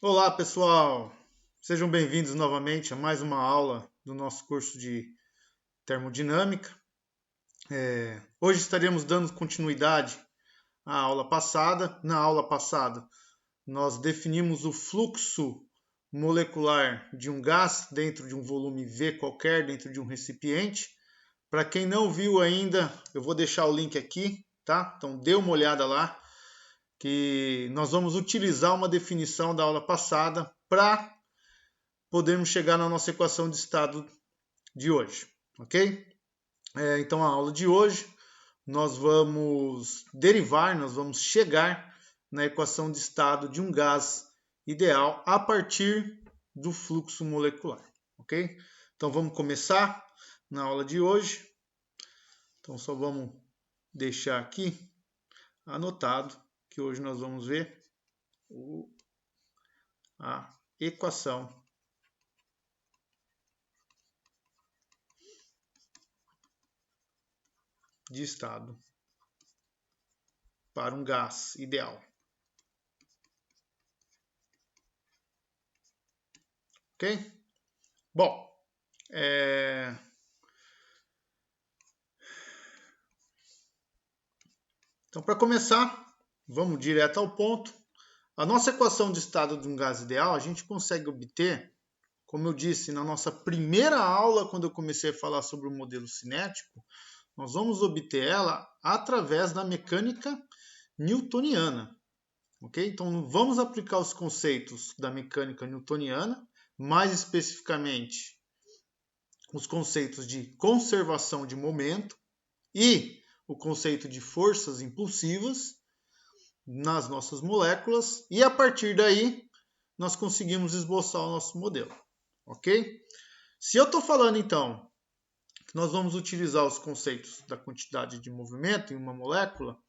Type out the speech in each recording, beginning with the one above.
Olá, pessoal! Sejam bem-vindos novamente a mais uma aula do nosso curso de termodinâmica. Hoje estaremos dando continuidade à aula passada. Na aula passada, nós definimos o fluxo molecular de um gás dentro de um volume V qualquer, dentro de um recipiente. Para quem não viu ainda, eu vou deixar o link aqui, tá? Então dê uma olhada lá, que nós vamos utilizar uma definição da aula passada para podermos chegar na nossa equação de estado de hoje, ok? Então, a aula de hoje nós vamos derivar, nós vamos chegar na equação de estado de um gás ideal a partir do fluxo molecular, ok? Então, vamos começar na aula de hoje. Então, só vamos deixar aqui anotado que hoje nós vamos ver a equação de estado para um gás ideal. Ok? Bom, então para começar, vamos direto ao ponto. A nossa equação de estado de um gás ideal, a gente consegue obter, como eu disse na nossa primeira aula, quando eu comecei a falar sobre o modelo cinético, nós vamos obter ela através da mecânica newtoniana. Ok? Então, vamos aplicar os conceitos da mecânica newtoniana, mais especificamente os conceitos de conservação de momento e o conceito de forças impulsivas nas nossas moléculas, e a partir daí nós conseguimos esboçar o nosso modelo, ok? Se eu estou falando então que nós vamos utilizar os conceitos da quantidade de movimento em uma molécula,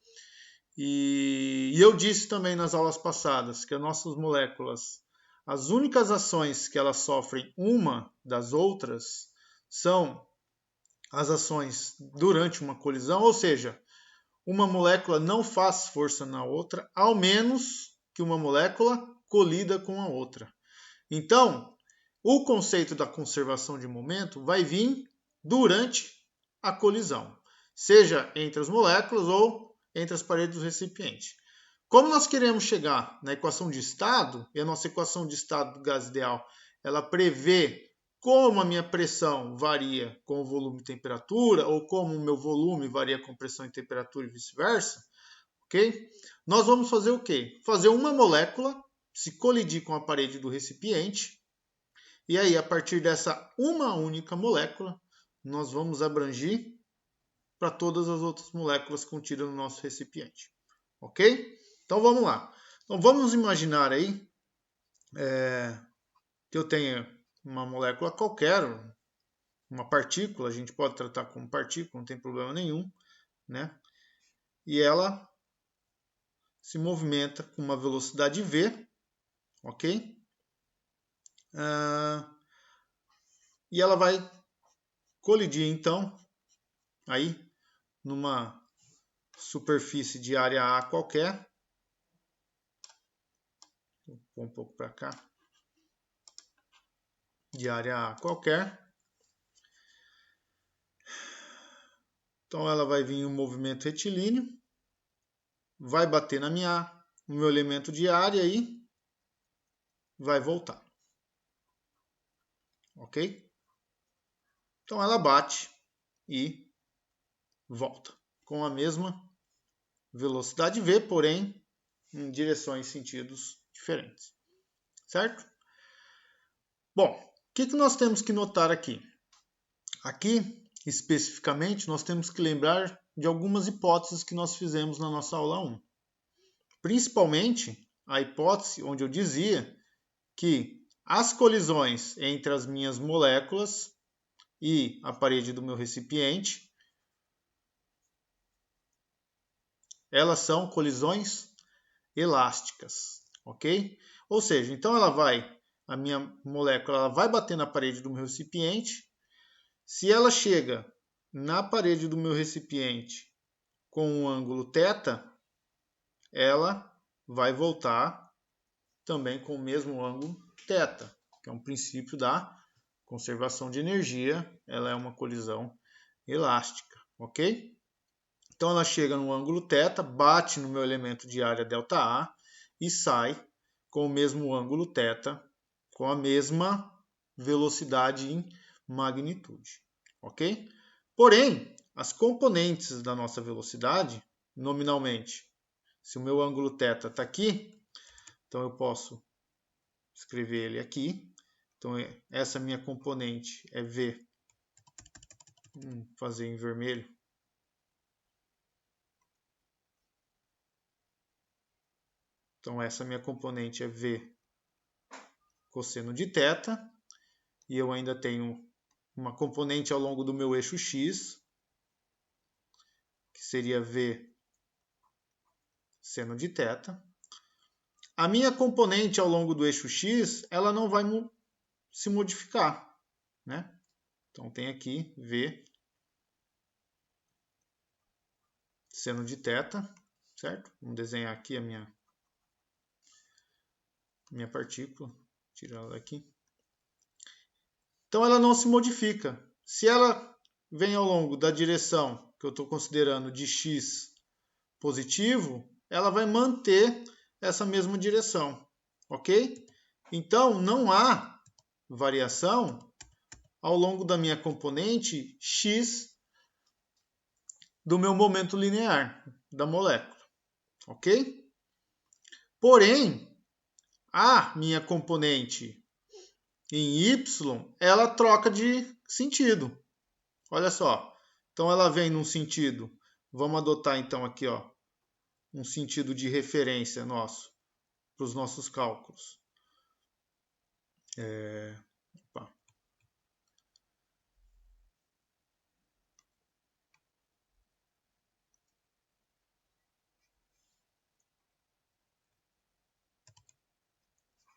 e eu disse também nas aulas passadas que as nossas moléculas, as únicas ações que elas sofrem uma das outras são as ações durante uma colisão, ou seja, uma molécula não faz força na outra, ao menos que uma molécula colida com a outra. Então, o conceito da conservação de momento vai vir durante a colisão, seja entre as moléculas ou entre as paredes do recipiente. Como nós queremos chegar na equação de estado, e a nossa equação de estado do gás ideal, ela prevê como a minha pressão varia com o volume e temperatura, ou como o meu volume varia com pressão e temperatura e vice-versa, ok? Nós vamos fazer o quê? Fazer uma molécula se colidir com a parede do recipiente, e aí, a partir dessa uma única molécula, nós vamos abrangir para todas as outras moléculas contidas no nosso recipiente, ok? Então, vamos lá. Então, vamos imaginar aí que eu tenha uma molécula qualquer, uma partícula, a gente pode tratar como partícula, não tem problema nenhum, né? E ela se movimenta com uma velocidade v, ok? E ela vai colidir, então, aí numa superfície de área A qualquer. Vou pôr um pouco para cá. De área A qualquer. Então ela vai vir em um movimento retilíneo, vai bater no meu elemento de área e vai voltar. Ok? Então ela bate e volta com a mesma velocidade v, porém em direções e sentidos diferentes. Certo? Bom, o que nós temos que notar aqui? Aqui, especificamente, nós temos que lembrar de algumas hipóteses que nós fizemos na nossa aula 1. Principalmente a hipótese onde eu dizia que as colisões entre as minhas moléculas e a parede do meu recipiente, elas são colisões elásticas, ok? Ou seja, então a minha molécula ela vai bater na parede do meu recipiente. Se ela chega na parede do meu recipiente com um ângulo θ, ela vai voltar também com o mesmo ângulo θ, que é um princípio da conservação de energia, ela é uma colisão elástica, ok? Então ela chega no ângulo θ, bate no meu elemento de área ΔA e sai com o mesmo ângulo θ, com a mesma velocidade em magnitude, ok? Porém, as componentes da nossa velocidade, nominalmente, se o meu ângulo θ está aqui, então eu posso escrever ele aqui. Então essa minha componente é V, vou fazer em vermelho. Então essa minha componente é V cosseno de θ, e eu ainda tenho uma componente ao longo do meu eixo x, que seria V seno de θ. A minha componente ao longo do eixo x, ela não vai se modificar, né? Então tem aqui V seno de θ, certo? Vamos desenhar aqui a minha partícula, tirar ela daqui. Então ela não se modifica. Se ela vem ao longo da direção que eu estou considerando de x positivo, ela vai manter essa mesma direção, ok? Então não há variação ao longo da minha componente x do meu momento linear da molécula, ok? Porém, a minha componente em y, ela troca de sentido. Olha só. Então ela vem num sentido. Vamos adotar então aqui, ó, um sentido de referência nosso para os nossos cálculos.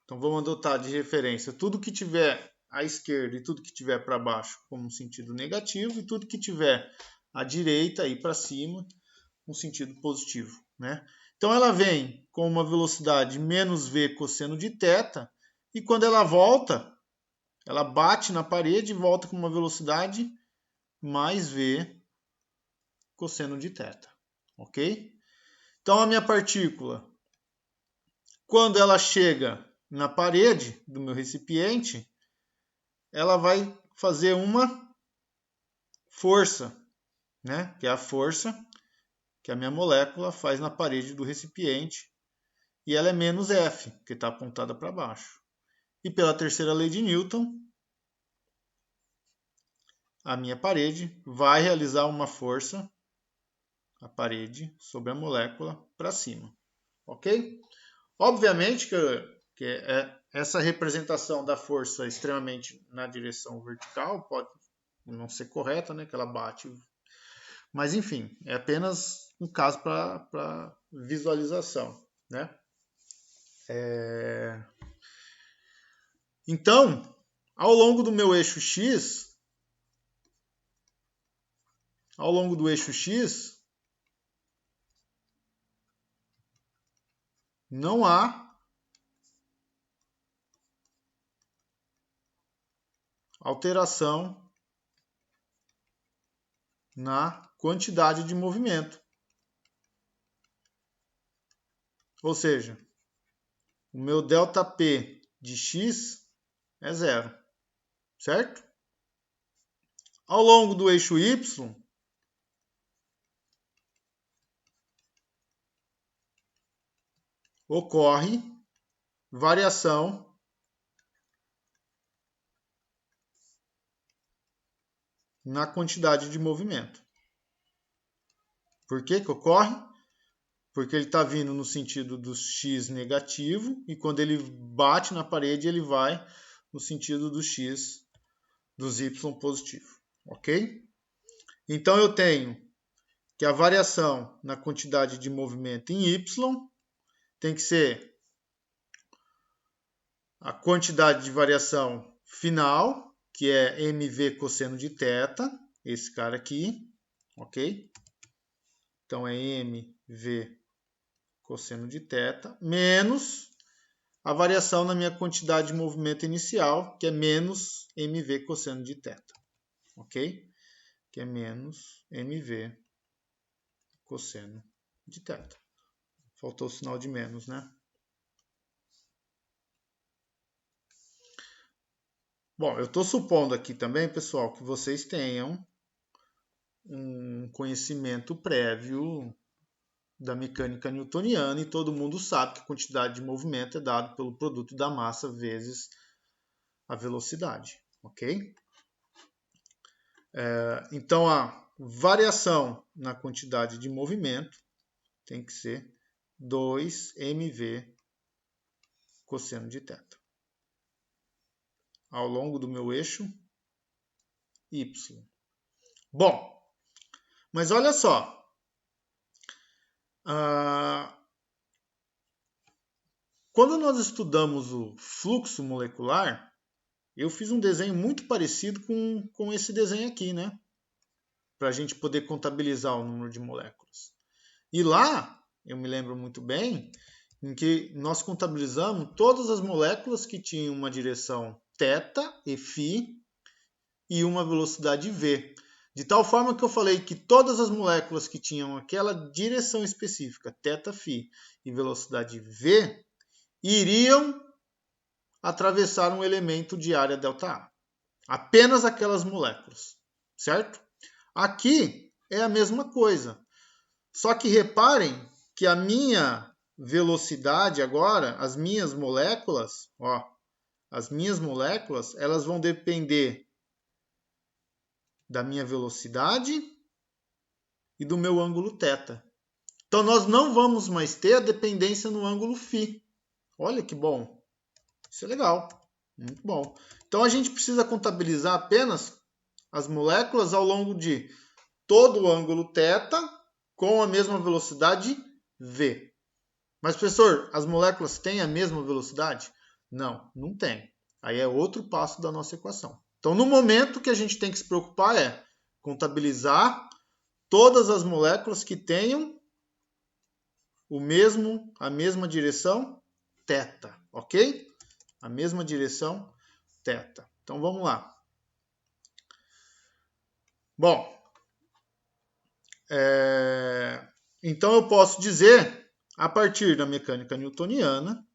Então vamos adotar de referência tudo que tiver à esquerda e tudo que tiver para baixo como um sentido negativo, e tudo que tiver à direita e para cima um sentido positivo, né? Então ela vem com uma velocidade menos v cosseno de θ, e quando ela volta, ela bate na parede e volta com uma velocidade mais v cosseno de θ, ok? Então a minha partícula, quando ela chega na parede do meu recipiente, ela vai fazer uma força, né? Que é a força que a minha molécula faz na parede do recipiente, e ela é menos F, que está apontada para baixo. E pela terceira lei de Newton, a minha parede vai realizar uma força, a parede, sobre a molécula para cima, ok? Obviamente que essa representação da força extremamente na direção vertical pode não ser correta, né? Que ela bate. Mas, enfim, é apenas um caso para visualização, né? Então, ao longo do meu eixo X, não há alteração na quantidade de movimento. Ou seja, o meu ΔP de x é zero, certo? Ao longo do eixo Y, ocorre variação na quantidade de movimento. Por que que ocorre? Porque ele está vindo no sentido do x negativo, e quando ele bate na parede, ele vai no sentido do x, dos y positivo, ok? Então eu tenho que a variação na quantidade de movimento em y tem que ser a quantidade de variação final, que é mv cosseno de θ, esse cara aqui, ok? Então é mv cosseno de θ, menos a variação na minha quantidade de movimento inicial, que é menos mv cosseno de θ. Ok? Que é menos mv cosseno de θ. Faltou o sinal de menos, né? Bom, eu estou supondo aqui também, pessoal, que vocês tenham um conhecimento prévio da mecânica newtoniana e todo mundo sabe que a quantidade de movimento é dado pelo produto da massa vezes a velocidade, ok? Então, a variação na quantidade de movimento tem que ser 2mv cosseno de θ ao longo do meu eixo y. Bom, mas olha só. Quando nós estudamos o fluxo molecular, eu fiz um desenho muito parecido com esse desenho aqui, né? Para a gente poder contabilizar o número de moléculas. E lá, eu me lembro muito bem, em que nós contabilizamos todas as moléculas que tinham uma direção θ e φ e uma velocidade v. De tal forma que eu falei que todas as moléculas que tinham aquela direção específica, θ, φ e velocidade v, iriam atravessar um elemento de área ΔA. Apenas aquelas moléculas, certo? Aqui é a mesma coisa. Só que reparem que a minha velocidade agora, as minhas moléculas, elas vão depender da minha velocidade e do meu ângulo θ. Então, nós não vamos mais ter a dependência no ângulo φ. Olha que bom. Isso é legal. Muito bom. Então, a gente precisa contabilizar apenas as moléculas ao longo de todo o ângulo θ com a mesma velocidade v. Mas, professor, as moléculas têm a mesma velocidade? Não, não tem. Aí é outro passo da nossa equação. Então, no momento, o que a gente tem que se preocupar é contabilizar todas as moléculas que tenham a mesma direção θ, ok? A mesma direção θ. Então, vamos lá. Bom, então eu posso dizer, a partir da mecânica newtoniana,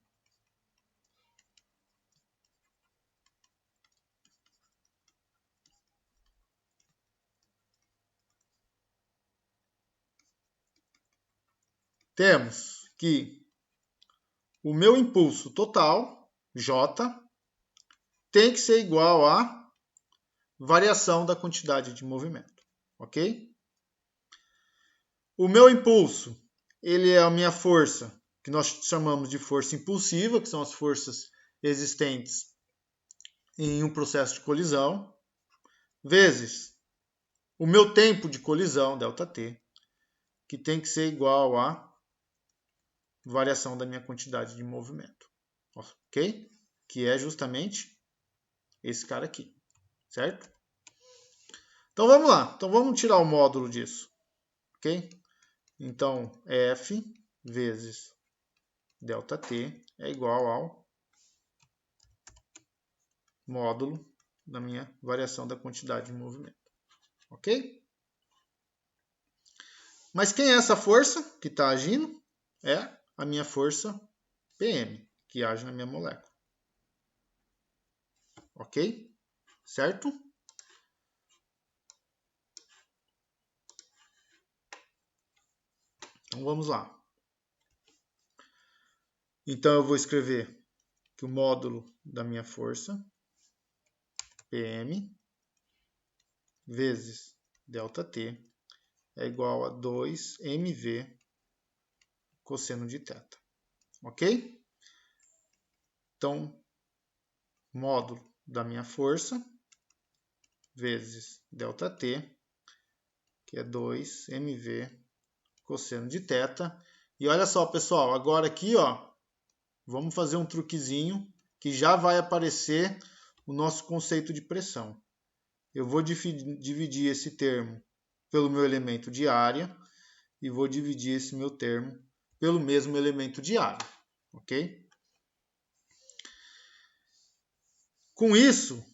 temos que o meu impulso total, J, tem que ser igual à variação da quantidade de movimento, ok? O meu impulso, ele é a minha força, que nós chamamos de força impulsiva, que são as forças existentes em um processo de colisão, vezes o meu tempo de colisão, ΔT, que tem que ser igual à variação da minha quantidade de movimento, ok? Que é justamente esse cara aqui, certo? Então vamos lá, então vamos tirar o módulo disso, ok? Então F vezes ΔT é igual ao módulo da minha variação da quantidade de movimento, ok? Mas quem é essa força que está agindo? É a minha força PM, que age na minha molécula. Ok? Certo? Então vamos lá. Então eu vou escrever que o módulo da minha força, PM, vezes ΔT, é igual a 2mv cosseno de θ. Ok? Então, módulo da minha força vezes ΔT, que é 2mv cosseno de θ. E olha só, pessoal, agora aqui, vamos fazer um truquezinho que já vai aparecer o nosso conceito de pressão. Eu vou dividir esse termo pelo meu elemento de área e vou dividir esse meu termo pelo mesmo elemento de área, ok? Com isso,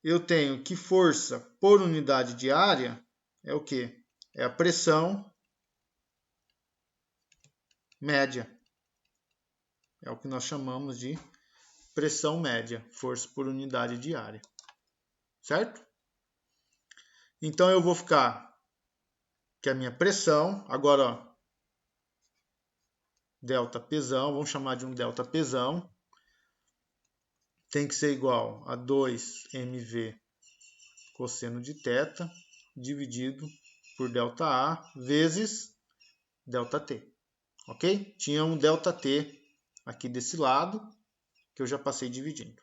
eu tenho que força por unidade de área é o quê? É a pressão média. É o que nós chamamos de pressão média, força por unidade de área. Certo? Então, eu vou ficar que a minha pressão, agora, ó, delta Pzão, vamos chamar de um delta Pzão, tem que ser igual a 2mv cosseno de θ dividido por ΔA vezes ΔT. Ok? Tinha um ΔT aqui desse lado, que eu já passei dividindo.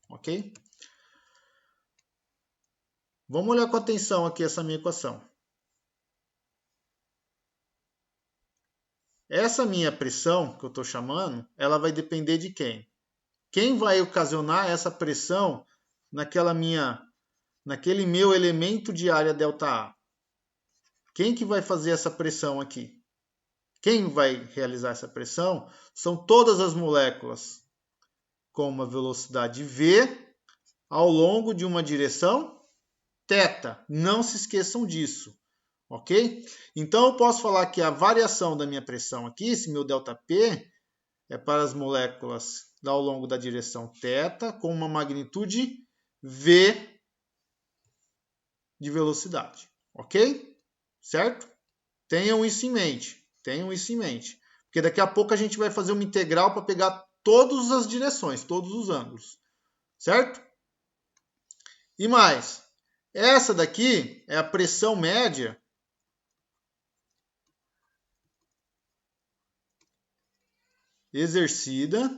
Ok? Vamos olhar com atenção aqui essa minha equação. Essa minha pressão, que eu estou chamando, ela vai depender de quem? Quem vai ocasionar essa pressão naquele meu elemento de área ΔA? Quem que vai fazer essa pressão aqui? Quem vai realizar essa pressão são todas as moléculas com uma velocidade v ao longo de uma direção θ. Não se esqueçam disso, ok? Então, eu posso falar que a variação da minha pressão aqui, esse meu ΔP, é para as moléculas ao longo da direção θ com uma magnitude v de velocidade, ok? Certo? Tenham isso em mente. Tenham isso em mente. Porque daqui a pouco a gente vai fazer uma integral para pegar todas as direções, todos os ângulos. Certo? E mais, essa daqui é a pressão média exercida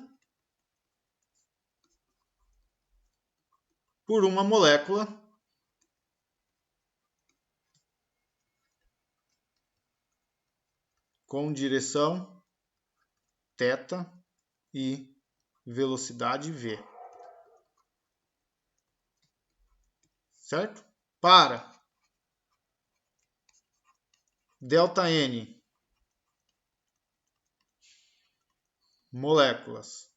por uma molécula com direção θ e velocidade v. Certo? Para ΔN moléculas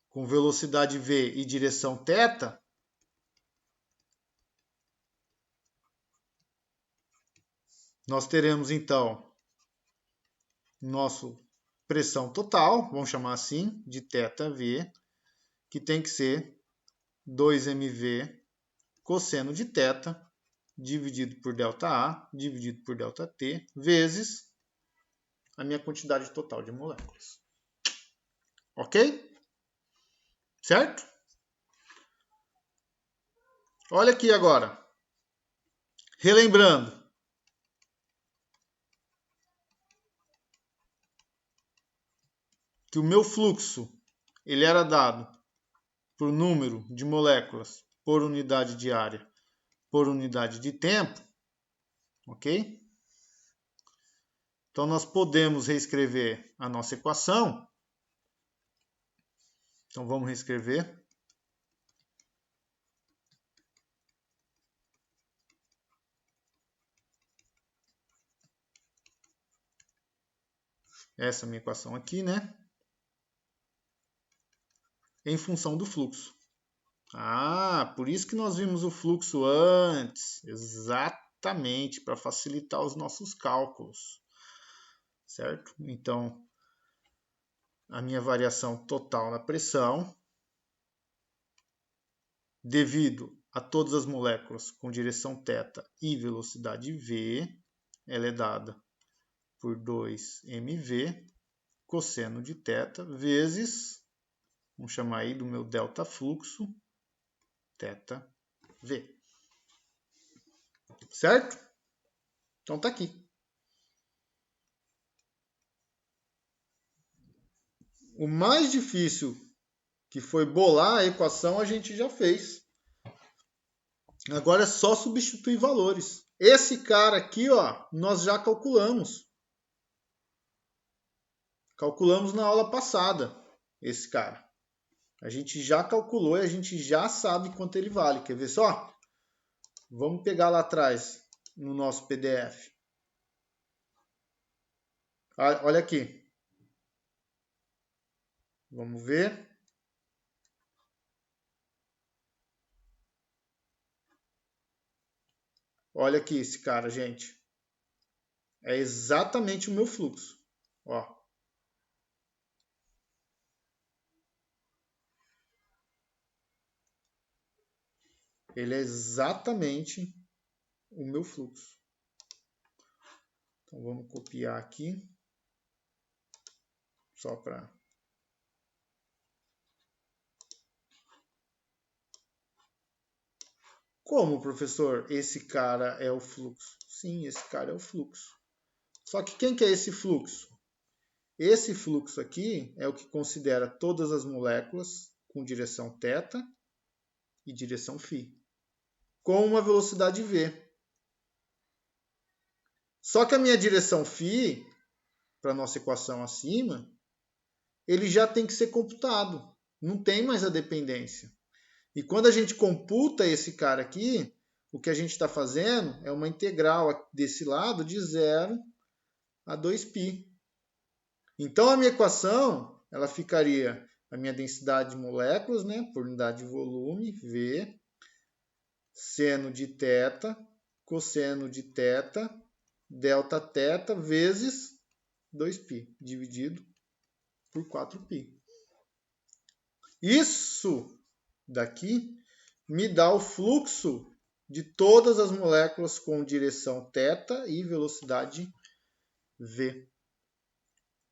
com velocidade v e direção θ, nós teremos então nosso pressão total, vamos chamar assim, de θV, que tem que ser 2mv cosseno de θ dividido por ΔA, dividido por ΔT, vezes a minha quantidade total de moléculas. Ok? Certo? Olha aqui agora. Relembrando. Que o meu fluxo ele era dado por número de moléculas por unidade de área por unidade de tempo. Ok? Então, nós podemos reescrever a nossa equação. Então, vamos reescrever. Essa é a minha equação aqui, né? Em função do fluxo. Ah, por isso que nós vimos o fluxo antes. Exatamente, para facilitar os nossos cálculos. Certo? Então, a minha variação total na pressão, devido a todas as moléculas com direção θ e velocidade v, ela é dada por 2mv cosseno de θ vezes, vamos chamar aí do meu delta fluxo, θv. Certo? Então tá aqui. O mais difícil, que foi bolar a equação, a gente já fez. Agora é só substituir valores. Esse cara aqui, ó, nós já calculamos. Calculamos na aula passada, esse cara. A gente já calculou e a gente já sabe quanto ele vale. Quer ver só? Vamos pegar lá atrás, no nosso PDF. Olha aqui. Vamos ver. Olha aqui esse cara, gente. É exatamente o meu fluxo. Ó. Ele é exatamente o meu fluxo. Então vamos copiar aqui. Só para... Como, professor, esse cara é o fluxo? Sim, esse cara é o fluxo. Só que quem que é esse fluxo? Esse fluxo aqui é o que considera todas as moléculas com direção θ e direção φ, com uma velocidade v. Só que a minha direção φ, para a nossa equação acima, ele já tem que ser computado. Não tem mais a dependência. E quando a gente computa esse cara aqui, o que a gente está fazendo é uma integral desse lado de 0 a 2π. Então, a minha equação ela ficaria a minha densidade de moléculas, né, por unidade de volume, V, seno de θ, cosseno de θ, delta θ, vezes 2π, dividido por 4π. Isso daqui me dá o fluxo de todas as moléculas com direção θ e velocidade v.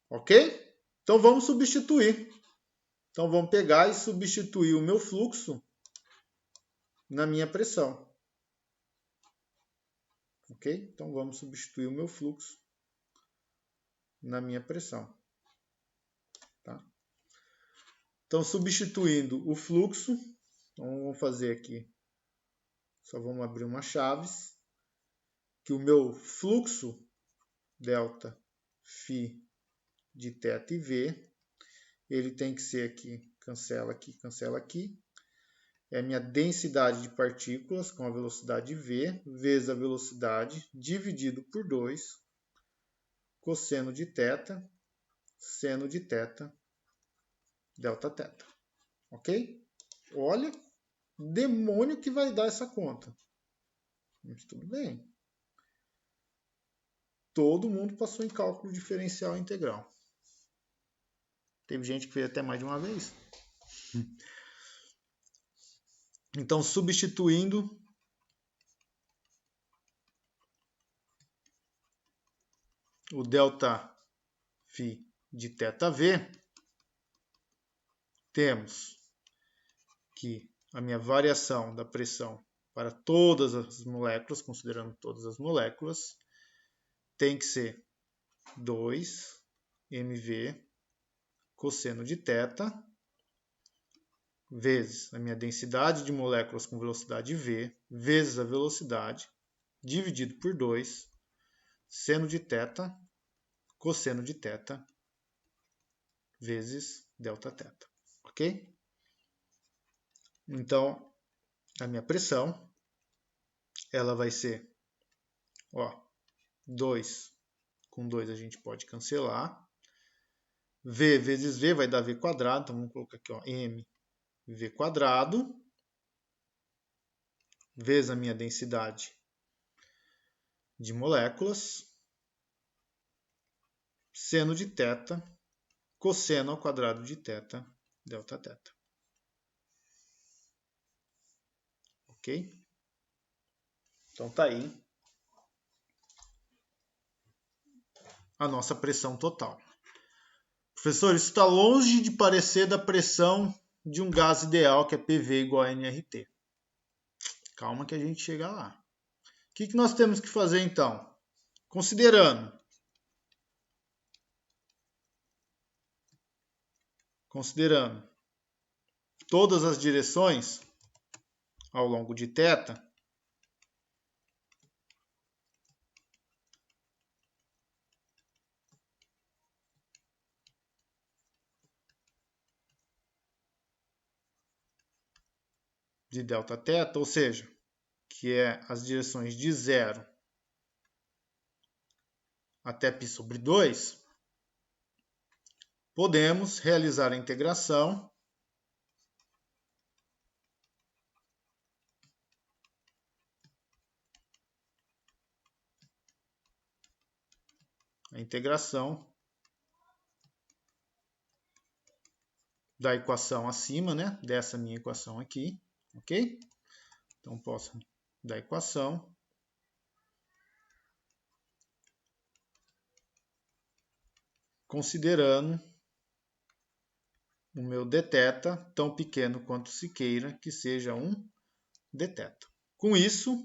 Ok? Então vamos substituir. Então vamos pegar e substituir o meu fluxo na minha pressão. Ok? Então vamos substituir o meu fluxo na minha pressão. Tá? Então substituindo o fluxo, então vamos fazer aqui, só vamos abrir uma chaves, que o meu fluxo delta φ de θ e v, ele tem que ser aqui, cancela aqui, é a minha densidade de partículas com a velocidade v, vezes a velocidade, dividido por 2, cosseno de θ, seno de θ, delta θ. Ok? Olha, demônio que vai dar essa conta. Mas tudo bem. Todo mundo passou em cálculo diferencial integral. Teve gente que fez até mais de uma vez. Então, substituindo o delta φ de θv, temos que a minha variação da pressão para todas as moléculas, considerando todas as moléculas, tem que ser 2 mv cosseno de θ vezes a minha densidade de moléculas com velocidade v, vezes a velocidade, dividido por 2, seno de θ, cosseno de θ, vezes delta θ. Ok? Então, a minha pressão, ela vai ser, ó, 2 com 2 a gente pode cancelar. V vezes V vai dar V quadrado, então vamos colocar aqui, ó, mv quadrado, vezes a minha densidade de moléculas, seno de θ, cosseno ao quadrado de θ, delta θ. Ok? Então tá aí a nossa pressão total. Professor, isso está longe de parecer da pressão de um gás ideal, que é PV igual a nRT. Calma que a gente chega lá. O que nós temos que fazer então? Considerando todas as direções ao longo de θ, de delta θ, ou seja, que é as direções de 0 até π sobre 2, podemos realizar a integração a integração da equação acima, né? Dessa minha equação aqui, ok? Então, posso da equação considerando o meu dθ tão pequeno quanto se queira que seja um dθ. Com isso,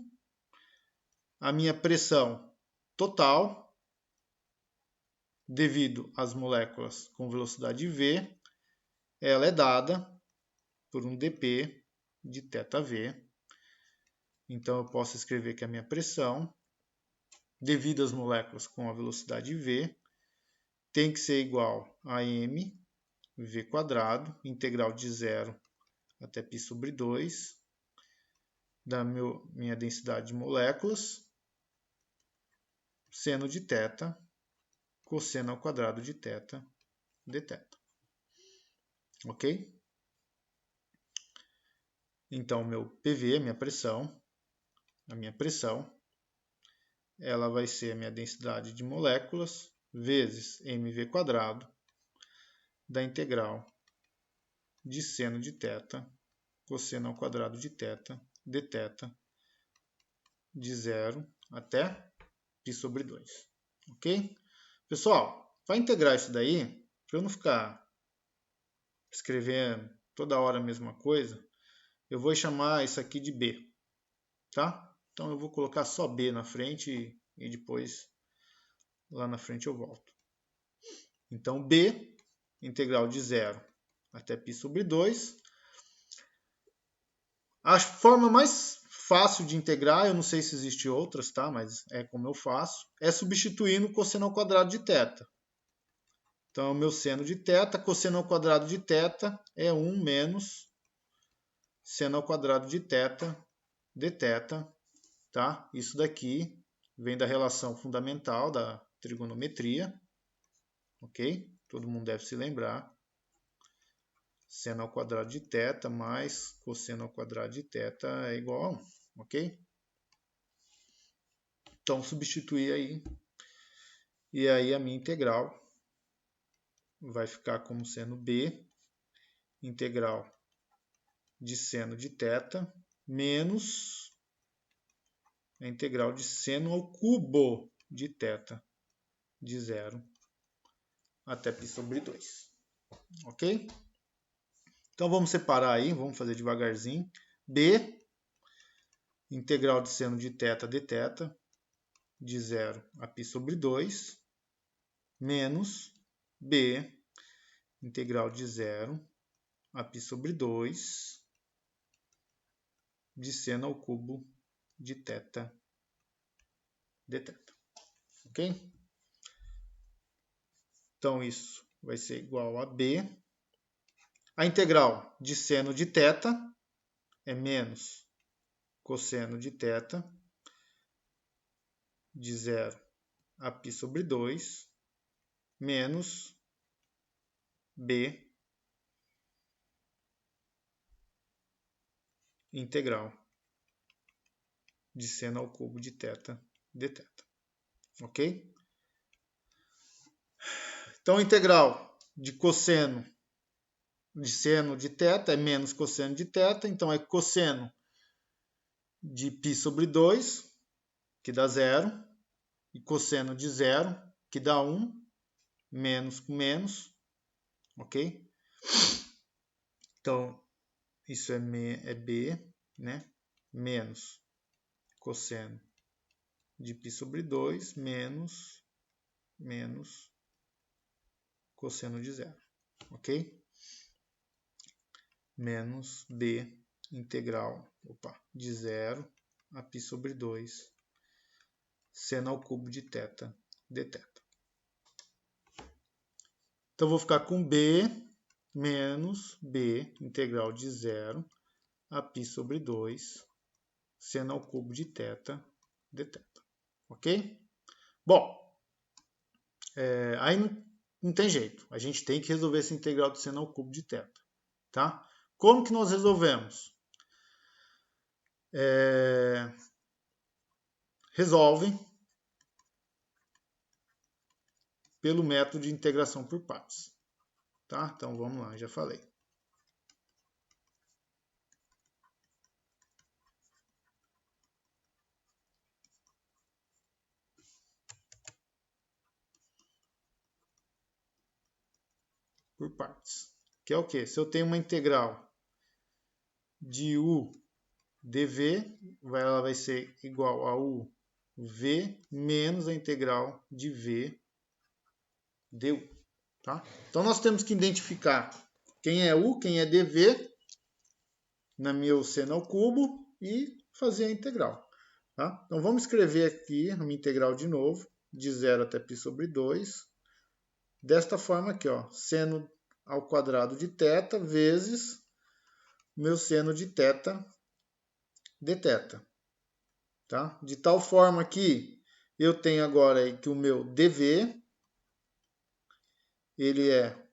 a minha pressão total, devido às moléculas com velocidade v, ela é dada por um dp de θv. Então, eu posso escrever que a minha pressão, devido às moléculas com a velocidade v, tem que ser igual a m v quadrado, integral de 0 até π sobre 2, da minha densidade de moléculas, seno de θ, cosseno ao quadrado de θ, dθ. Ok? Então, meu PV, a minha pressão, ela vai ser a minha densidade de moléculas vezes mv quadrado da integral de seno de θ, cosseno ao quadrado de θ, dθ, de 0 até π sobre 2. Ok? Pessoal, para integrar isso daí, para eu não ficar escrevendo toda hora a mesma coisa, eu vou chamar isso aqui de B, tá? Então eu vou colocar só B na frente e depois lá na frente eu volto. Então B, integral de 0 até π sobre 2. A forma mais fácil de integrar, eu não sei se existe outras, tá? Mas é como eu faço, é substituindo o cosseno ao quadrado de θ. Então, o meu seno de θ, cosseno ao quadrado de θ é 1 menos seno ao quadrado de θ dθ, tá? Isso daqui vem da relação fundamental da trigonometria, ok? Todo mundo deve se lembrar. Seno ao quadrado de θ mais cosseno ao quadrado de θ é igual a 1, ok? Então, substituir aí. E aí a minha integral vai ficar como sendo B, integral de seno de θ, menos a integral de seno ao cubo de θ, de 0 até π sobre 2. Ok? Então, vamos separar aí, vamos fazer devagarzinho. B, integral de seno de θ dθ, de 0 a π sobre 2, menos B, integral de 0 a π sobre 2, de seno ao cubo de θ dθ. Ok? Então, isso vai ser igual a B. A integral de seno de θ é menos cosseno de θ, de 0 a π sobre 2, menos B, integral de seno ao cubo de θ dθ. Ok? Então, a integral de cosseno de seno de θ é menos cosseno de θ, então é cosseno de π sobre 2, que dá 0, e cosseno de 0, que dá 1, menos com menos, ok? Então, isso é B, né? Menos cosseno de π sobre 2, menos cosseno de 0, ok? Menos B integral de 0 a π sobre 2, seno ao cubo de θ dθ. Então, vou ficar com B menos B integral de 0 a π sobre 2, seno ao cubo de θ dθ. Ok? Bom, aí não tem jeito. A gente tem que resolver essa integral de seno ao cubo de θ. Tá? Como que nós resolvemos? Resolve pelo método de integração por partes. Tá? Então vamos lá, já falei. Por partes. Que é o quê? Se eu tenho uma integral de u dv, ela vai ser igual a u v menos a integral de v du. Tá? Então nós temos que identificar quem é u, quem é dv, na meu seno ao cubo e fazer a integral. Tá? Então vamos escrever aqui a minha integral de novo, de 0 até π sobre 2, desta forma aqui, ó, seno ao quadrado de θ vezes meu seno de θ dθ. Tá? De tal forma que eu tenho agora aí que o meu dv, ele é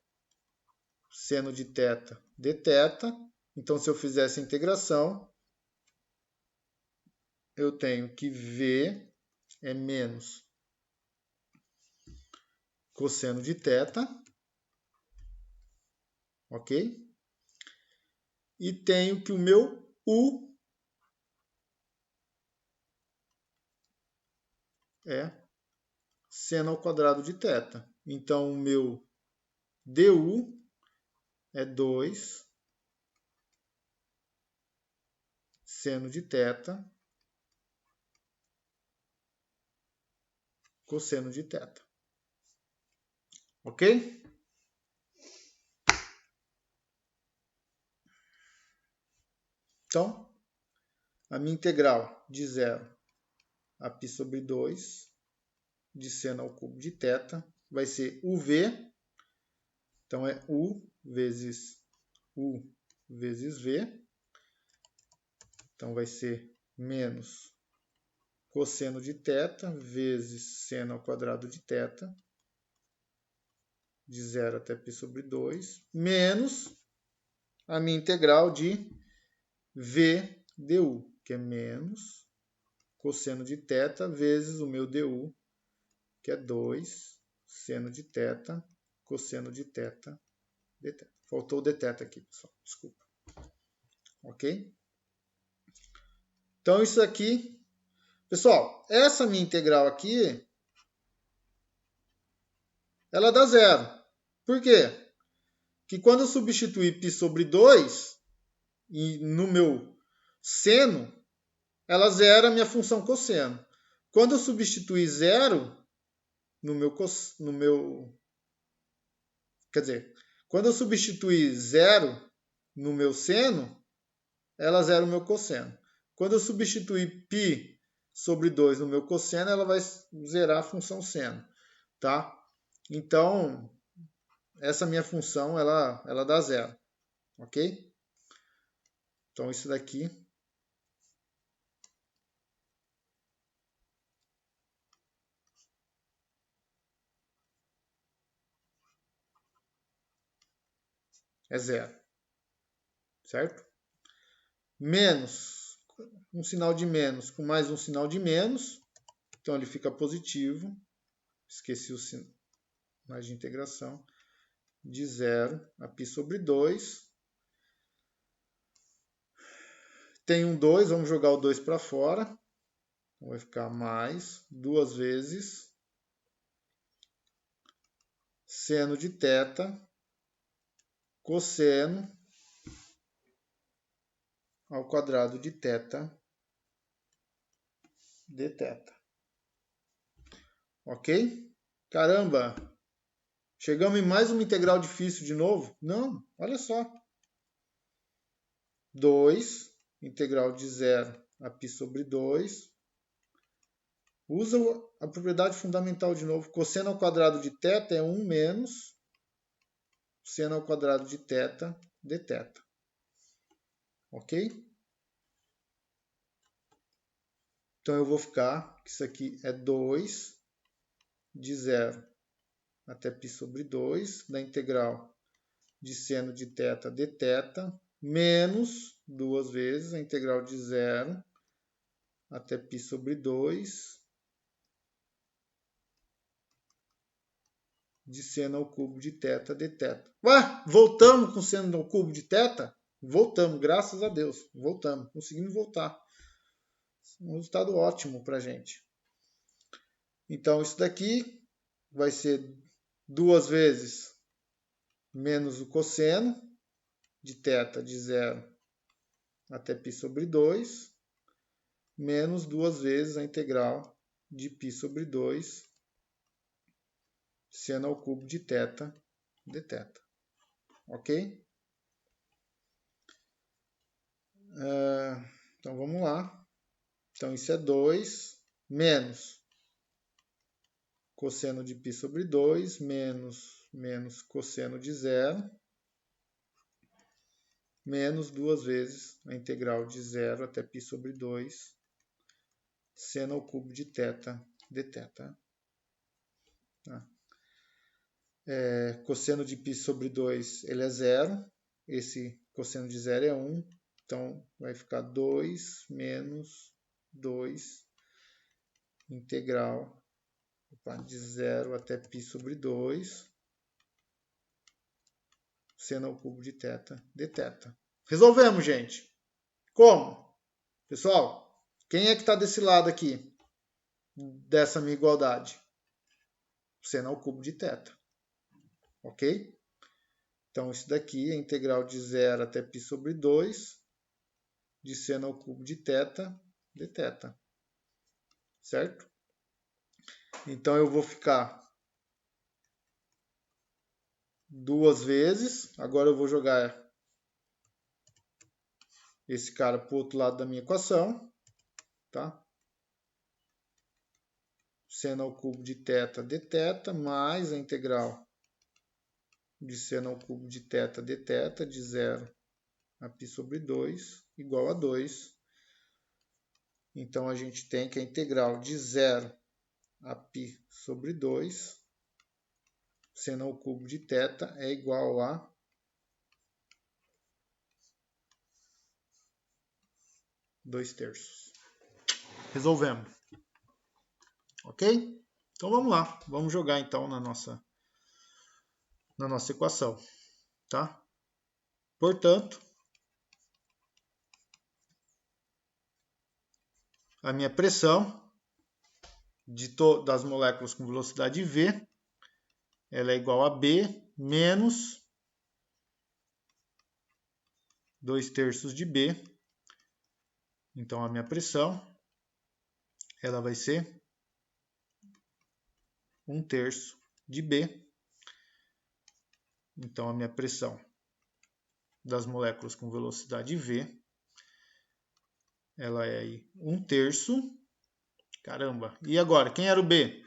seno de θ dθ. Então, se eu fizer essa integração, eu tenho que v é menos cosseno de θ, ok? E tenho que o meu u é seno ao quadrado de θ. Então, o meu du é 2 seno de θ cosseno de θ. Ok? Então, a minha integral de 0 a π sobre 2 de seno ao cubo de θ vai ser uv. Então, é u vezes v. Então, vai ser menos cosseno de θ vezes seno ao quadrado de θ, de 0 até π sobre 2, menos a minha integral de v du, que é menos cosseno de θ vezes o meu du, que é 2 seno de θ cosseno de θ dθ. Faltou o dθ aqui, pessoal, desculpa. Ok? Então, isso aqui, pessoal, essa minha integral aqui, ela dá zero. Por quê? Porque quando eu substituir π sobre 2 e no meu seno, ela zera a minha função cosseno. Quando eu substituir zero quer dizer, quando eu substituir zero no meu seno, ela zera o meu cosseno. Quando eu substituir π sobre 2 no meu cosseno, ela vai zerar a função seno, tá? Então, essa minha função, ela dá zero, ok? Então, isso daqui é zero, certo? Menos, um sinal de menos com mais um sinal de menos, então ele fica positivo. Esqueci o sinal de integração. De 0 a π sobre 2. Tem um 2, vamos jogar o 2 para fora. Então vai ficar mais 2 vezes seno de θ cosseno ao quadrado de θ dθ. Ok? Caramba! Chegamos em mais uma integral difícil de novo? Não, olha só. 2, integral de 0 a π sobre 2. Usa a propriedade fundamental de novo. Cosseno ao quadrado de θ é 1 menos seno ao quadrado de θ dθ. Ok? Então, eu vou ficar, isso aqui é 2 de 0 até π sobre 2, da integral de seno de θ dθ, menos 2 vezes a integral de 0 até π sobre 2 de seno ao cubo de θ dθ. Ué, voltamos com seno ao cubo de θ? Voltamos, graças a Deus. Voltamos, conseguimos voltar. Um resultado ótimo para a gente. Então, isso daqui vai ser 2 vezes menos o cosseno de θ de 0 até π sobre 2, menos 2 vezes a integral de π sobre 2 seno ao cubo de θ dθ. Ok? Então, vamos lá. Então, isso é 2 menos cosseno de π sobre 2 menos cosseno de 0 menos 2 vezes a integral de 0 até π sobre 2 seno ao cubo de θ dθ. Tá? Cosseno de π sobre 2 ele é 0. Esse cosseno de 0 é 1. Então, vai ficar 2 menos 2 integral de 0 até π sobre 2 seno ao cubo de θ dθ. Resolvemos, gente. Como? Pessoal, quem é que está desse lado aqui, dessa minha igualdade? Seno ao cubo de θ. Ok? Então, isso daqui é a integral de 0 até π sobre 2 de seno ao cubo de θ dθ. Certo? Então, eu vou ficar 2 vezes. Agora, eu vou jogar esse cara para o outro lado da minha equação. Tá? Seno ao cubo de θ dθ mais a integral de seno ao cubo de θ dθ de 0 a π sobre 2 igual a 2. Então, a gente tem que a integral de 0 a π sobre 2 seno ao cubo de θ é igual a 2/3. Resolvemos. Ok? Então, vamos lá. Vamos jogar, então, na nossa equação. Tá? Portanto, a minha pressão das moléculas com velocidade v ela é igual a B menos 2/3 de B. Então, a minha pressão ela vai ser 1/3 de B. Então, a minha pressão das moléculas com velocidade v ela é aí 1/3. Caramba! E agora, quem era o B?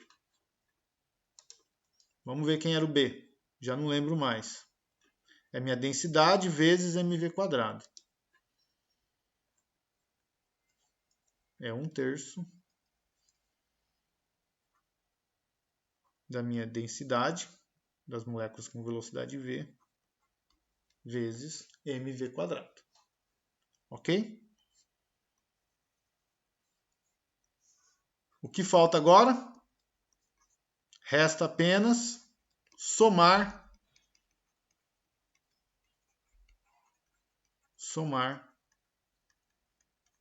Vamos ver quem era o B. Já não lembro mais. É minha densidade vezes mv². É 1/3 da minha densidade das moléculas com velocidade v vezes mv². Ok? O que falta agora? Resta apenas somar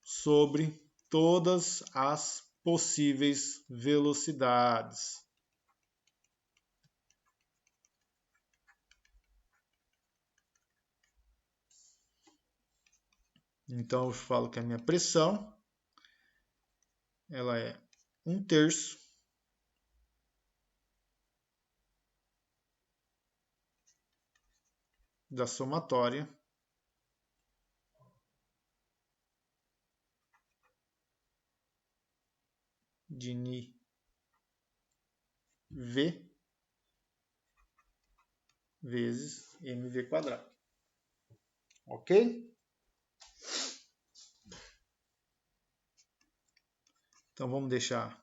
sobre todas as possíveis velocidades. Então, eu falo que a minha pressão ela é 1/3 da somatória de Ni V vezes mv². Ok? Então, vamos deixar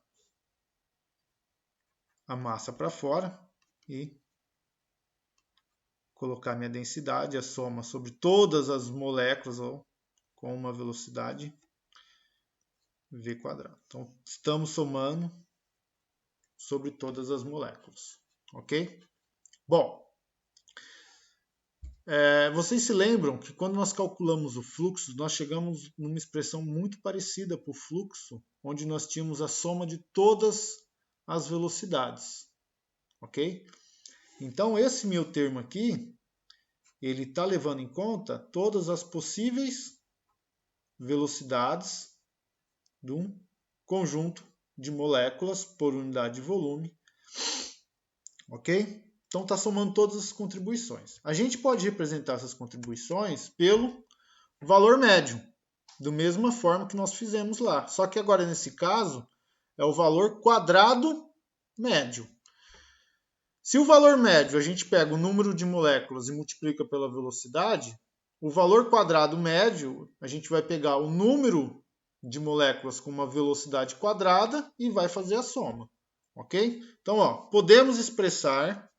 a massa para fora e colocar minha densidade, a soma sobre todas as moléculas com uma velocidade v². Então, estamos somando sobre todas as moléculas. Ok? Bom, vocês se lembram que quando nós calculamos o fluxo, nós chegamos numa expressão muito parecida para o fluxo, onde nós tínhamos a soma de todas as velocidades, ok? Então, esse meu termo aqui, ele está levando em conta todas as possíveis velocidades de um conjunto de moléculas por unidade de volume, ok? Então está somando todas as contribuições. A gente pode representar essas contribuições pelo valor médio, da mesma forma que nós fizemos lá. Só que agora, nesse caso, é o valor quadrado médio. Se o valor médio a gente pega o número de moléculas e multiplica pela velocidade, o valor quadrado médio a gente vai pegar o número de moléculas com uma velocidade quadrada e vai fazer a soma. Ok? Então, ó, podemos expressar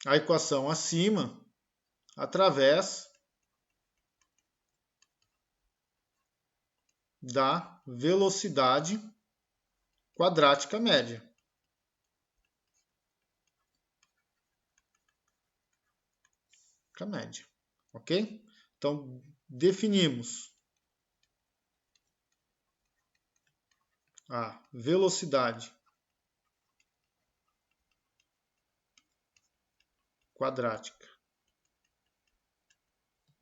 a equação acima através da velocidade quadrática média. Média, ok? Então, definimos a velocidade quadrática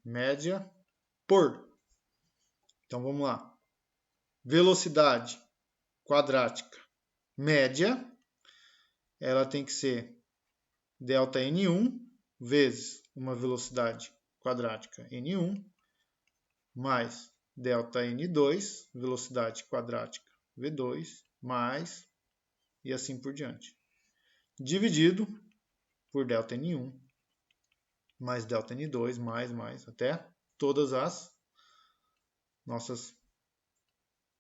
média por. Então, vamos lá. Velocidade quadrática média, ela tem que ser delta N1 vezes uma velocidade quadrática N1 mais delta N2, velocidade quadrática V2, mais e assim por diante. Dividido por delta N1 mais delta N2, mais, até todas as nossas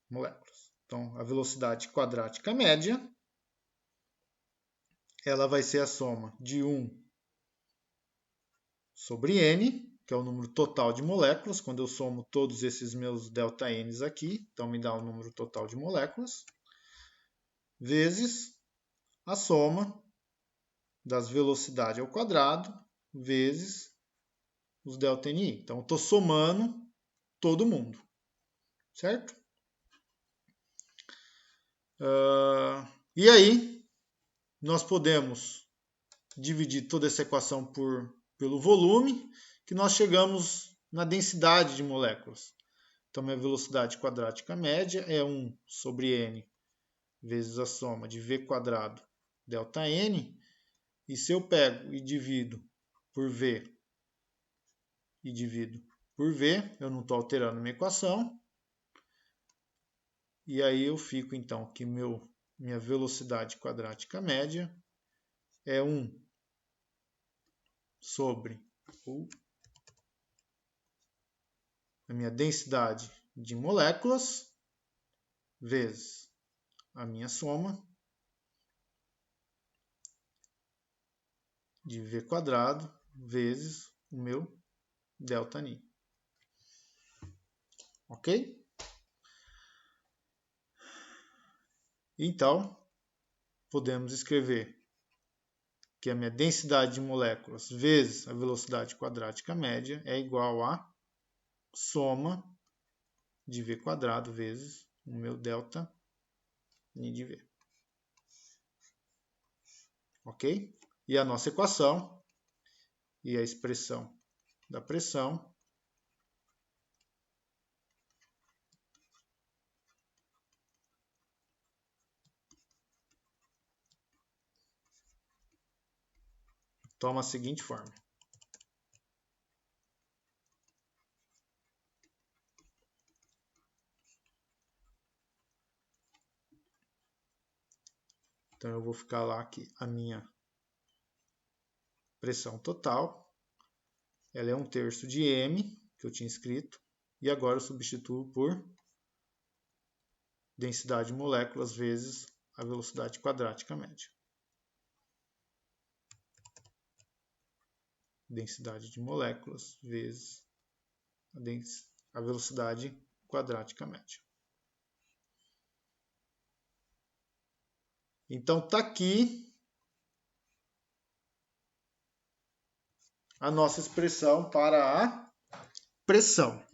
moléculas. Então, a velocidade quadrática média, ela vai ser a soma de 1 sobre N, que é o número total de moléculas, quando eu somo todos esses meus delta N's aqui, então me dá o número total de moléculas, vezes a soma das velocidades ao quadrado, vezes os delta Ni. Então, eu estou somando todo mundo, certo? E aí, nós podemos dividir toda essa equação pelo volume, que nós chegamos na densidade de moléculas. Então, minha velocidade quadrática média é 1 sobre N vezes a soma de V quadrado delta N. E se eu pego e divido por V e divido por V, eu não estou alterando minha equação. E aí eu fico, então, que minha velocidade quadrática média é 1 sobre a minha densidade de moléculas vezes a minha soma de V quadrado vezes o meu delta Ni. Ok? Então, podemos escrever que a minha densidade de moléculas vezes a velocidade quadrática média é igual a soma de V quadrado vezes o meu delta Ni de V. Ok? E a nossa equação e a expressão da pressão toma a seguinte forma. Então, eu vou ficar lá que a minha pressão total, ela é 1/3 de M, que eu tinha escrito, e agora eu substituo por densidade de moléculas vezes a velocidade quadrática média. Densidade de moléculas vezes a velocidade quadrática média. Então, está aqui a nossa expressão para a pressão.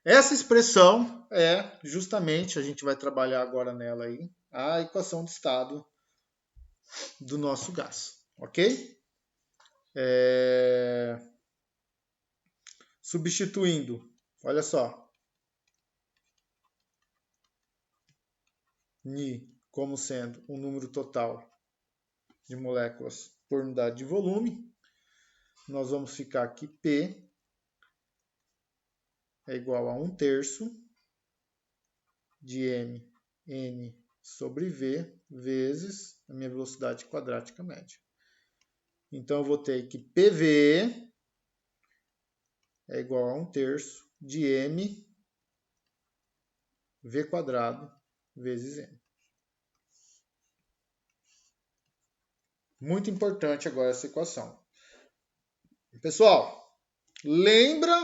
Essa expressão é justamente, a gente vai trabalhar agora nela aí, a equação de estado do nosso gás, ok? Substituindo, olha só, Ni como sendo o número total de moléculas por unidade de volume, nós vamos ficar aqui P é igual a 1/3 de N sobre V vezes a minha velocidade quadrática média. Então, eu vou ter que PV é igual a 1/3 de M V quadrado vezes N. Muito importante agora essa equação. Pessoal, lembra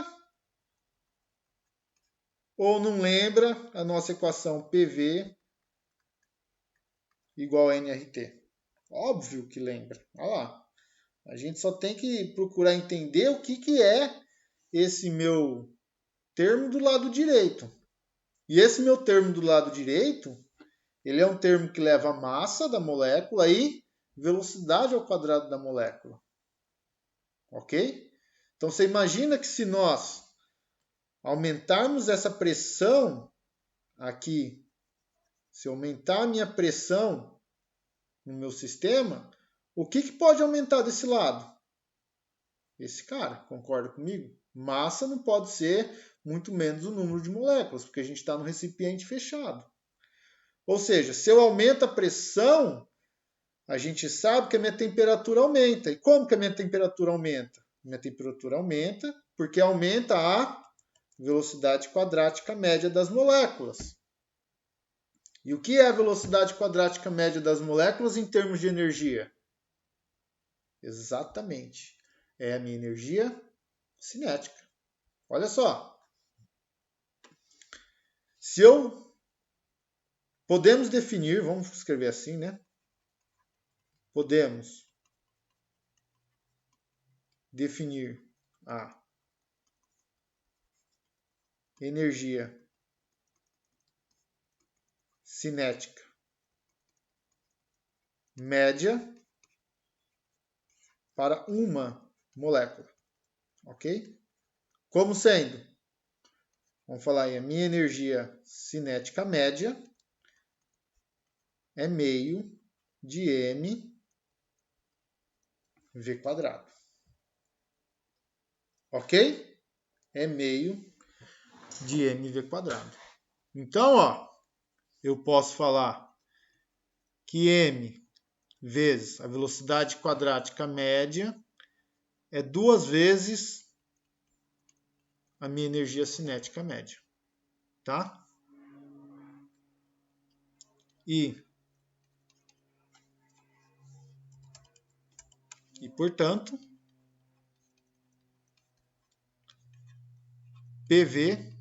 ou não lembra a nossa equação PV igual a nRT? Óbvio que lembra. Olha lá. A gente só tem que procurar entender o que é esse meu termo do lado direito. E esse meu termo do lado direito, ele é um termo que leva a massa da molécula e velocidade ao quadrado da molécula. Ok? Então, você imagina que se nós aumentarmos essa pressão aqui, se eu aumentar a minha pressão no meu sistema, o que pode aumentar desse lado? Esse cara, concorda comigo? Massa não pode ser muito menos o número de moléculas, porque a gente está no recipiente fechado. Ou seja, se eu aumento a pressão, a gente sabe que a minha temperatura aumenta. E como que a minha temperatura aumenta? Minha temperatura aumenta porque aumenta a velocidade quadrática média das moléculas. E o que é a velocidade quadrática média das moléculas em termos de energia? Exatamente. É a minha energia cinética. Olha só. Podemos definir, vamos escrever assim, né? Podemos definir a energia cinética média para uma molécula, ok? Como sendo, vamos falar aí, a minha energia cinética média é meio de m v quadrado, ok? É meio de mv quadrado. Então, ó, eu posso falar que m vezes a velocidade quadrática média é 2 vezes a minha energia cinética média, tá? E portanto, PV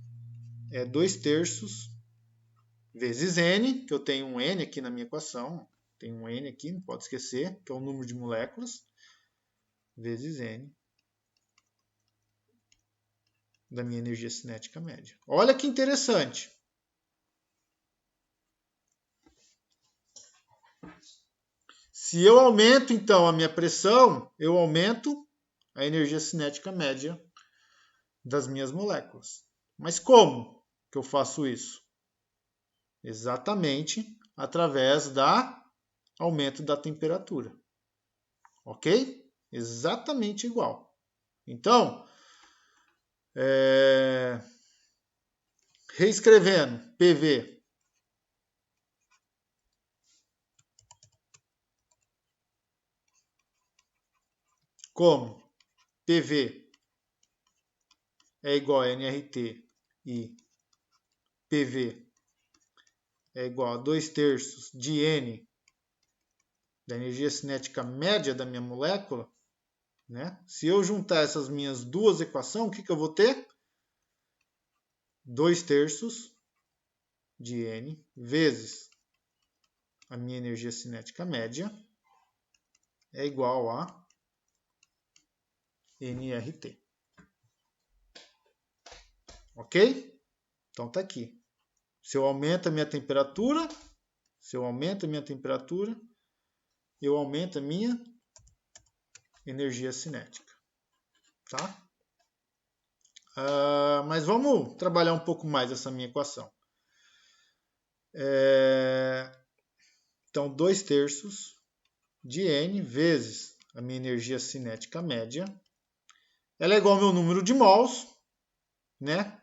é 2/3 vezes N, que eu tenho um N aqui na minha equação, tem um N aqui, não pode esquecer, que é o número de moléculas, vezes N da minha energia cinética média. Olha que interessante. Se eu aumento, então, a minha pressão, eu aumento a energia cinética média das minhas moléculas. Mas como que eu faço isso? Exatamente através do aumento da temperatura. Ok? Exatamente igual. Então, reescrevendo, PV como PV é igual a nRT e PV é igual a 2/3 de N da energia cinética média da minha molécula, né? Se eu juntar essas minhas duas equações, o que eu vou ter? 2/3 de N vezes a minha energia cinética média é igual a nRT. Ok? Então tá aqui. Se eu aumento a minha temperatura, eu aumento a minha energia cinética. Tá? Mas vamos trabalhar um pouco mais essa minha equação. Então, 2/3 de N vezes a minha energia cinética média, ela é igual ao meu número de mols, né?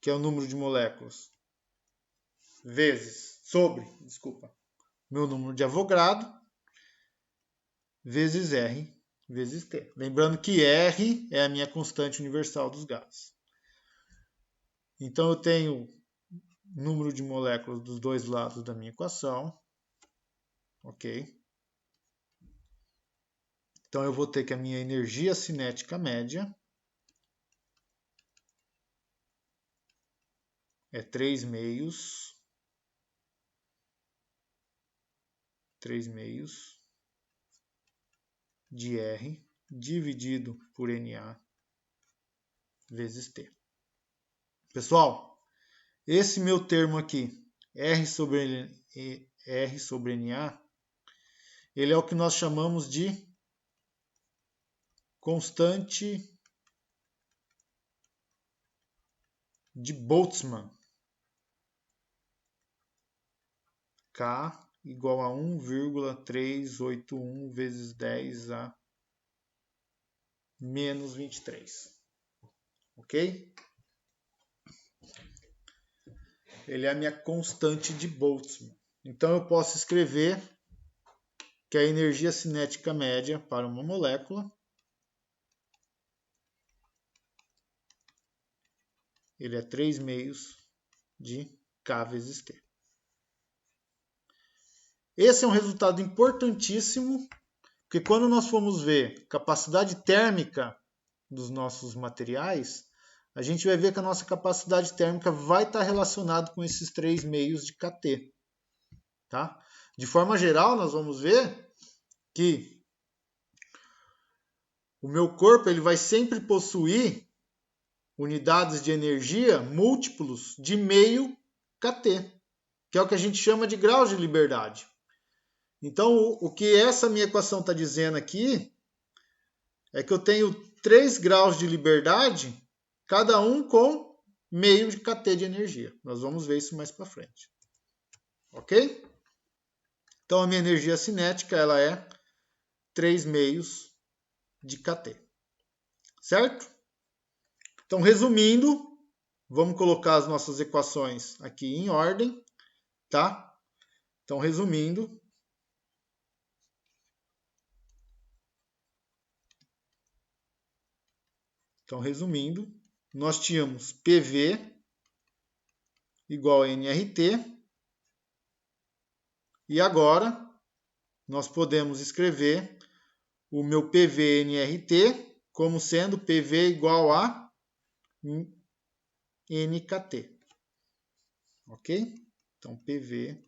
Que é o número de moléculas, meu número de Avogadro, vezes R, vezes T. Lembrando que R é a minha constante universal dos gases. Então, eu tenho número de moléculas dos dois lados da minha equação. Ok? Então, eu vou ter que a minha energia cinética média é 3/2 de R dividido por Na vezes T. Pessoal, esse meu termo aqui, R sobre Na, ele é o que nós chamamos de constante de Boltzmann. K igual a 1,381 vezes 10 a menos 23. Ok? Ele é a minha constante de Boltzmann. Então, eu posso escrever que a energia cinética média para uma molécula ele é 3/2 de K vezes T. Esse é um resultado importantíssimo, porque quando nós formos ver capacidade térmica dos nossos materiais, a gente vai ver que a nossa capacidade térmica vai estar relacionada com esses 3/2 de kT. Tá? De forma geral, nós vamos ver que o meu corpo ele vai sempre possuir unidades de energia múltiplos de meio kT, que é o que a gente chama de graus de liberdade. Então, o que essa minha equação está dizendo aqui é que eu tenho 3 graus de liberdade, cada um com meio de kT de energia. Nós vamos ver isso mais para frente. Ok? Então, a minha energia cinética ela é 3/2 de kT. Certo? Então, resumindo, vamos colocar as nossas equações aqui em ordem. Tá? Então, resumindo, nós tínhamos PV igual a nRT. E agora, nós podemos escrever o meu PV nRT como sendo PV igual a nKT. Ok? Então, PV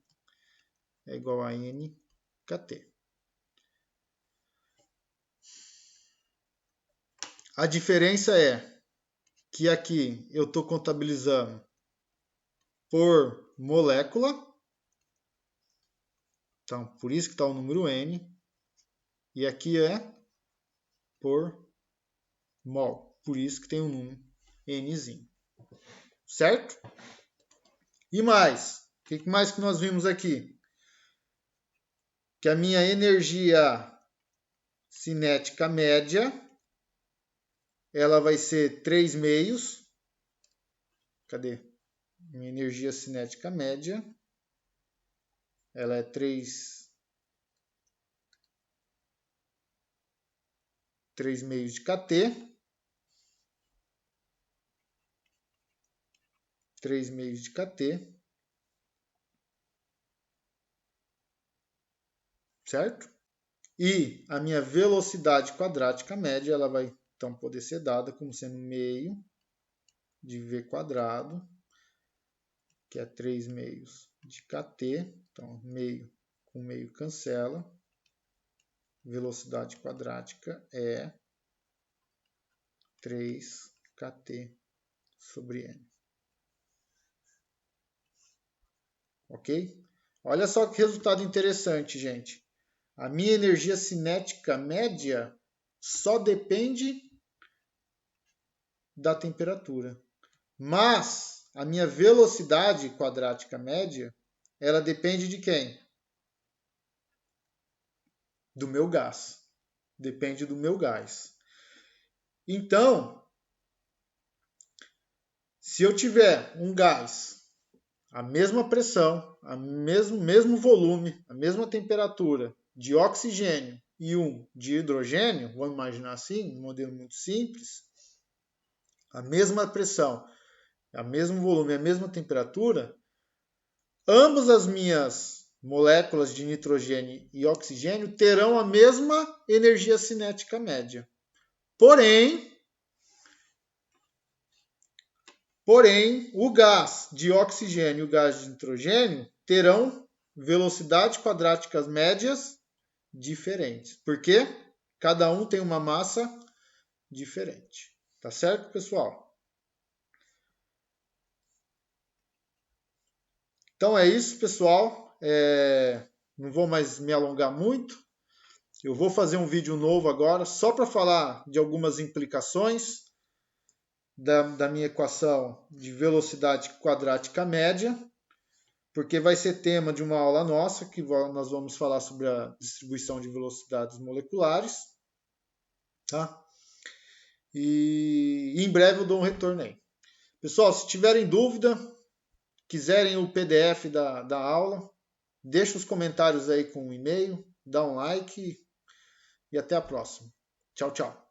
é igual a nKT. A diferença é que aqui eu estou contabilizando por molécula. Então, por isso que está o número N. E aqui é por mol. Por isso que tem um número Nzinho. Certo? E mais? O que mais que nós vimos aqui? Que a minha energia cinética média ela vai ser 3/2. Cadê? Minha energia cinética média ela é 3/2 de kT. 3/2 de kT. Certo? E a minha velocidade quadrática média ela vai então poder ser dada como sendo meio de V², que é 3 meios de kT. Então, meio com meio cancela. Velocidade quadrática é 3 kT sobre n. Ok? Olha só que resultado interessante, gente. A minha energia cinética média só depende da temperatura. Mas a minha velocidade quadrática média, ela depende de quem? Do meu gás. Depende do meu gás. Então, se eu tiver um gás, a mesma pressão, mesmo volume, a mesma temperatura de oxigênio e um de hidrogênio, vamos imaginar assim, um modelo muito simples, a mesma pressão, o mesmo volume, a mesma temperatura, ambas as minhas moléculas de nitrogênio e oxigênio terão a mesma energia cinética média. Porém, o gás de oxigênio e o gás de nitrogênio terão velocidades quadráticas médias diferentes. Por quê? Cada um tem uma massa diferente. Tá certo, pessoal? Então é isso, pessoal. Não vou mais me alongar muito. Eu vou fazer um vídeo novo agora, só para falar de algumas implicações da minha equação de velocidade quadrática média, porque vai ser tema de uma aula nossa, que nós vamos falar sobre a distribuição de velocidades moleculares. Tá? E em breve eu dou um retorno aí. Pessoal, se tiverem dúvida, quiserem o PDF da aula, deixa os comentários aí com o e-mail, dá um like e até a próxima. Tchau, tchau.